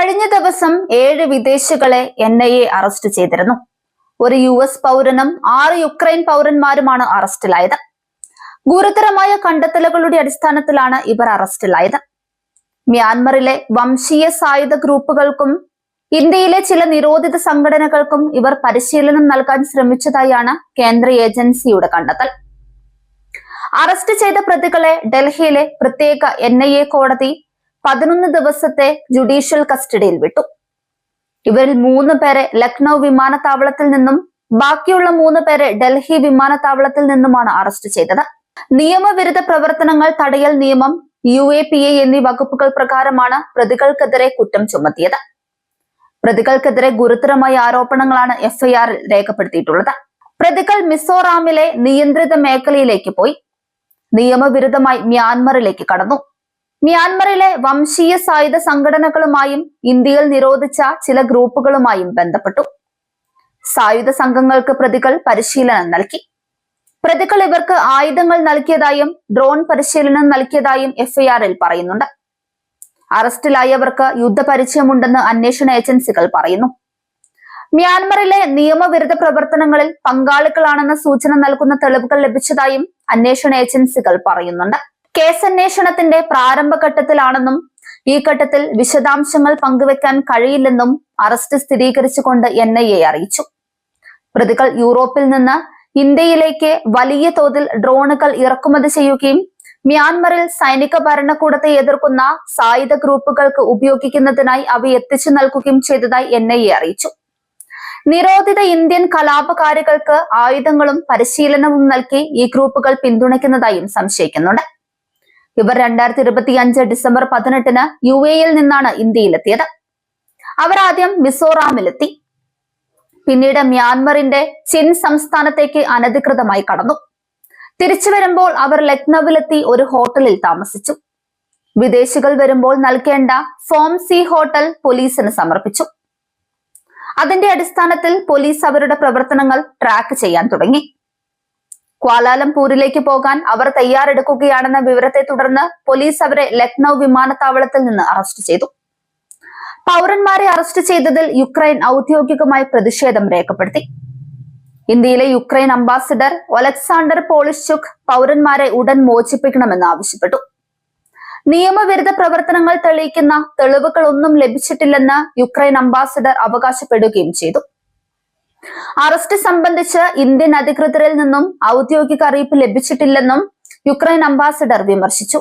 കഴിഞ്ഞ ദിവസം 7 വിദേശികളെ NIA arrest ചെയ്തിരുന്നു. ഒരു US പൗരനും 6 യുക്രൈൻ പൗരന്മാരുമാണ് അറസ്റ്റിലായത്. ഗുരുതരമായ കണ്ടെത്തലുകളുടെ അടിസ്ഥാനത്തിലാണ് ഇവർ അറസ്റ്റിലായത്. മ്യാൻമറിലെ വംശീയ സായുധ ഗ്രൂപ്പുകൾക്കും ഇന്ത്യയിലെ ചില നിരോധിത സംഘടനകൾക്കും ഇവർ പരിശീലനം നൽകാൻ ശ്രമിച്ചതായാണ് കേന്ദ്ര ഏജൻസിയുടെ കണ്ടെത്തൽ. അറസ്റ്റ് ചെയ്ത പ്രതികളെ ഡൽഹിയിലെ പ്രത്യേക NIA കോടതി 11 ദിവസത്തെ ജുഡീഷ്യൽ കസ്റ്റഡിയിൽ വിട്ടു. ഇവരിൽ 3 പേരെ ലക്നൌ വിമാനത്താവളത്തിൽ നിന്നും ബാക്കിയുള്ള 3 പേരെ ഡൽഹി വിമാനത്താവളത്തിൽ നിന്നുമാണ് അറസ്റ്റ് ചെയ്തത്. നിയമവിരുദ്ധ പ്രവർത്തനങ്ങൾ തടയൽ നിയമം, UAPA എന്നീ വകുപ്പുകൾ പ്രകാരമാണ് പ്രതികൾക്കെതിരെ കുറ്റം ചുമത്തിയത്. പ്രതികൾക്കെതിരെ ഗുരുതരമായ ആരോപണങ്ങളാണ് FIR-ൽ രേഖപ്പെടുത്തിയിട്ടുള്ളത്. പ്രതികൾ മിസോറാമിലെ നിയന്ത്രിത മേഖലയിലേക്ക് പോയി നിയമവിരുദ്ധമായി മ്യാൻമറിലേക്ക് കടന്നു. മ്യാൻമറിലെ വംശീയ സായുധ സംഘടനകളുമായും ഇന്ത്യയിൽ നിരോധിച്ച ചില ഗ്രൂപ്പുകളുമായും ബന്ധപ്പെട്ടു. സായുധ സംഘങ്ങൾക്ക് പ്രതികൾ പരിശീലനം നൽകി. പ്രതികൾ ഇവർക്ക് ആയുധങ്ങൾ നൽകിയതായും ഡ്രോൺ പരിശീലനം നൽകിയതായും FIR-ൽ പറയുന്നുണ്ട്. അറസ്റ്റിലായവർക്ക് യുദ്ധപരിചയമുണ്ടെന്ന് അന്വേഷണ ഏജൻസികൾ പറയുന്നു. മ്യാൻമറിലെ നിയമവിരുദ്ധ പ്രവർത്തനങ്ങളിൽ പങ്കാളികളാണെന്ന സൂചന നൽകുന്ന തെളിവുകൾ ലഭിച്ചതായും അന്വേഷണ ഏജൻസികൾ പറയുന്നുണ്ട്. കേസന്വേഷണത്തിന്റെ പ്രാരംഭഘട്ടത്തിലാണെന്നും ഈ ഘട്ടത്തിൽ വിശദാംശങ്ങൾ പങ്കുവെക്കാൻ കഴിയില്ലെന്നും അറസ്റ്റ് സ്ഥിരീകരിച്ചുകൊണ്ട് NIA അറിയിച്ചു. പ്രതികൾ യൂറോപ്പിൽ നിന്ന് ഇന്ത്യയിലേക്ക് വലിയ തോതിൽ ഡ്രോണുകൾ ഇറക്കുമതി ചെയ്യുകയും മ്യാൻമറിൽ സൈനിക ഭരണകൂടത്തെ എതിർക്കുന്ന സായുധ ഗ്രൂപ്പുകൾക്ക് ഉപയോഗിക്കുന്നതിനായി അവ എത്തിച്ചു നൽകുകയും ചെയ്തതായി NIA അറിയിച്ചു. നിരോധിത ഇന്ത്യൻ കലാപകാരികൾക്ക് ആയുധങ്ങളും പരിശീലനവും നൽകി ഈ ഗ്രൂപ്പുകൾ പിന്തുണയ്ക്കുന്നതായും സംശയിക്കുന്നുണ്ട്. ഇവർ 2025 ഡിസംബർ 18-ന് UAE-യിൽ നിന്നാണ് ഇന്ത്യയിലെത്തിയത്. അവർ ആദ്യം മിസോറാമിലെത്തി. പിന്നീട് മ്യാൻമറിന്റെ ചിൻ സംസ്ഥാനത്തേക്ക് അനധികൃതമായി കടന്നു. തിരിച്ചു വരുമ്പോൾ അവർ ലക്നൌവിലെത്തി ഒരു ഹോട്ടലിൽ താമസിച്ചു. വിദേശികൾ വരുമ്പോൾ നൽകേണ്ട ഫോം C ഹോട്ടൽ പോലീസിന് സമർപ്പിച്ചു. അതിന്റെ അടിസ്ഥാനത്തിൽ പോലീസ് അവരുടെ പ്രവർത്തനങ്ങൾ ട്രാക്ക് ചെയ്യാൻ തുടങ്ങി. ക്വാലാലംപൂരിലേക്ക് പോകാൻ അവർ തയ്യാറെടുക്കുകയാണെന്ന വിവരത്തെ തുടർന്ന് പോലീസ് അവരെ ലക്നൌ വിമാനത്താവളത്തിൽ നിന്ന് അറസ്റ്റ് ചെയ്തു. പൗരന്മാരെ അറസ്റ്റ് ചെയ്തതിൽ യുക്രൈൻ ഔദ്യോഗികമായി പ്രതിഷേധം രേഖപ്പെടുത്തി. ഇന്ത്യയിലെ യുക്രൈൻ അംബാസിഡർ ഒലക്സാണ്ടർ പോളിഷ്ചുക് പൗരന്മാരെ ഉടൻ മോചിപ്പിക്കണമെന്ന് ആവശ്യപ്പെട്ടു. നിയമവിരുദ്ധ പ്രവർത്തനങ്ങൾ തെളിയിക്കുന്ന തെളിവുകളൊന്നും ലഭിച്ചിട്ടില്ലെന്ന് യുക്രൈൻ അംബാസിഡർ അവകാശപ്പെടുകയും ചെയ്തു. അറസ്റ്റ് സംബന്ധിച്ച് ഇന്ത്യൻ അധികൃതരിൽ നിന്നും ഔദ്യോഗിക അറിയിപ്പ് ലഭിച്ചിട്ടില്ലെന്നും യുക്രൈൻ അംബാസിഡർ വിമർശിച്ചു.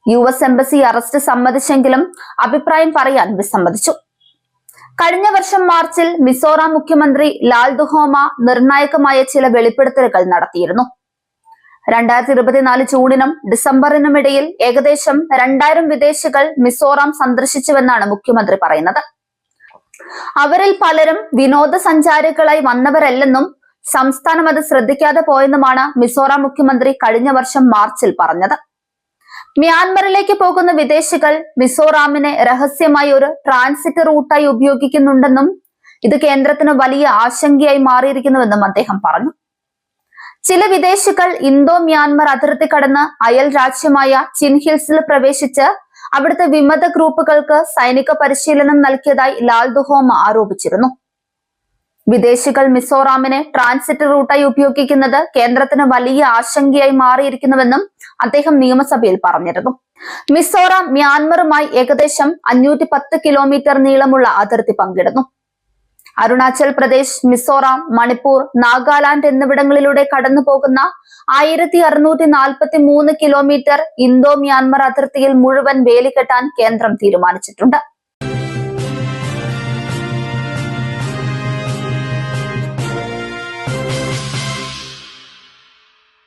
US എംബസി അറസ്റ്റ് സമ്മതിച്ചെങ്കിലും അഭിപ്രായം പറയാൻ വിസമ്മതിച്ചു. കഴിഞ്ഞ വർഷം മാർച്ചിൽ മിസോറാം മുഖ്യമന്ത്രി ലാൽ ദുഹോമ നിർണായകമായ ചില വെളിപ്പെടുത്തലുകൾ നടത്തിയിരുന്നു. 2024 ജൂണിനും ഡിസംബറിനും ഇടയിൽ ഏകദേശം 2000 വിദേശികൾ മിസോറാം സന്ദർശിച്ചുവെന്നാണ് മുഖ്യമന്ത്രി പറയുന്നത്. അവരിൽ പലരും വിനോദസഞ്ചാരികളായി വന്നവരല്ലെന്നും സംസ്ഥാനം അത് ശ്രദ്ധിക്കാതെ പോയെന്നുമാണ് മിസോറാം മുഖ്യമന്ത്രി കഴിഞ്ഞ വർഷം മാർച്ചിൽ പറഞ്ഞത്. മ്യാൻമറിലേക്ക് പോകുന്ന വിദേശികൾ മിസോറാമിനെ രഹസ്യമായി ഒരു ട്രാൻസിറ്റ് റൂട്ടായി ഉപയോഗിക്കുന്നുണ്ടെന്നും ഇത് കേന്ദ്രത്തിന് വലിയ ആശങ്കയായി മാറിയിരിക്കുന്നുവെന്നും അദ്ദേഹം പറഞ്ഞു. ചില വിദേശികൾ ഇന്തോ മ്യാൻമർ അതിർത്തി കടന്ന് അയൽ രാജ്യമായ ചിൻഹിൽസിൽ പ്രവേശിച്ച് അവിടുത്തെ വിമത ഗ്രൂപ്പുകൾക്ക് സൈനിക പരിശീലനം നൽകിയതായി ലാൽ ദുഹോമ ആരോപിച്ചിരുന്നു. വിദേശികൾ മിസോറാമിനെ ട്രാൻസിറ്റ് റൂട്ടായി ഉപയോഗിക്കുന്നത് കേന്ദ്രത്തിന് വലിയ ആശങ്കയായി മാറിയിരിക്കുന്നുവെന്നും അദ്ദേഹം നിയമസഭയിൽ പറഞ്ഞിരുന്നു. മിസോറാം മ്യാൻമറുമായി ഏകദേശം 510 കിലോമീറ്റർ നീളമുള്ള അതിർത്തി പങ്കിടുന്നു. അരുണാചൽ പ്രദേശ്, മിസോറാം, മണിപ്പൂർ, നാഗാലാൻഡ് എന്നിവിടങ്ങളിലൂടെ കടന്നു പോകുന്ന 1643 കിലോമീറ്റർ ഇന്തോ മ്യാൻമർ അതിർത്തിയിൽ മുഴുവൻ വേലി കെട്ടാൻ കേന്ദ്രം തീരുമാനിച്ചിട്ടുണ്ട്.